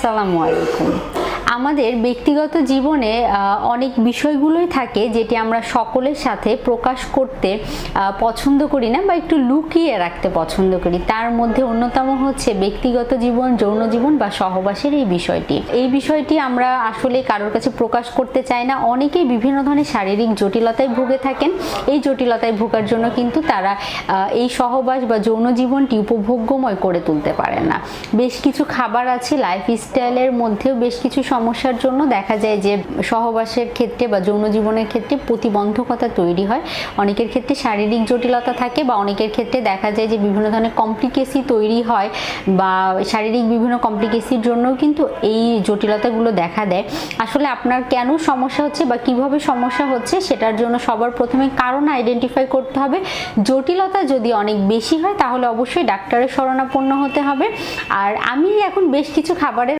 আসসালামু আলাইকুম। আমাদের ব্যক্তিগত জীবনে অনেক বিষয়গুলোই থাকে যেটি আমরা সকলের সাথে প্রকাশ করতে পছন্দ করি না বা একটু লুকিয়ে রাখতে পছন্দ করি। তার মধ্যে অন্যতম হচ্ছে ব্যক্তিগত জীবন, যৌন জীবন বা সহবাসের এই বিষয়টি আমরা আসলে কারোর কাছে প্রকাশ করতে চাই না। অনেকেই বিভিন্ন ধরনের শারীরিক জটিলতায় ভুগে থাকেন। এই জটিলতায় ভোগার জন্য কিন্তু তারা এই সহবাস বা যৌন জীবনটি উপভোগ্যময় করে তুলতে পারেন না। বেশ কিছু খাবার আছে, লাইফস্টাইলের মধ্যেও বেশ কিছু সমস্যার জন্য দেখা যায় যে সহবাসের ক্ষেত্রে বা যৌন জীবনের ক্ষেত্রে প্রতিবন্ধকতা তৈরি হয়। অনেকের ক্ষেত্রে শারীরিক জটিলতা থাকে বা অনেকের ক্ষেত্রে দেখা যায় যে বিভিন্ন ধরনের কমপ্লিকেসি তৈরি হয় বা শারীরিক বিভিন্ন কমপ্লিকেসির জন্যও কিন্তু এই জটিলতাগুলো দেখা দেয়। আসলে আপনার কেন সমস্যা হচ্ছে বা কিভাবে সমস্যা হচ্ছে সেটার জন্য সবার প্রথমে কারণ আইডেন্টিফাই করতে হবে। জটিলতা যদি অনেক বেশি হয় তাহলে অবশ্যই ডাক্তারের শরণাপন্ন হতে হবে। আর আমি এখন বেশ কিছু খাবারের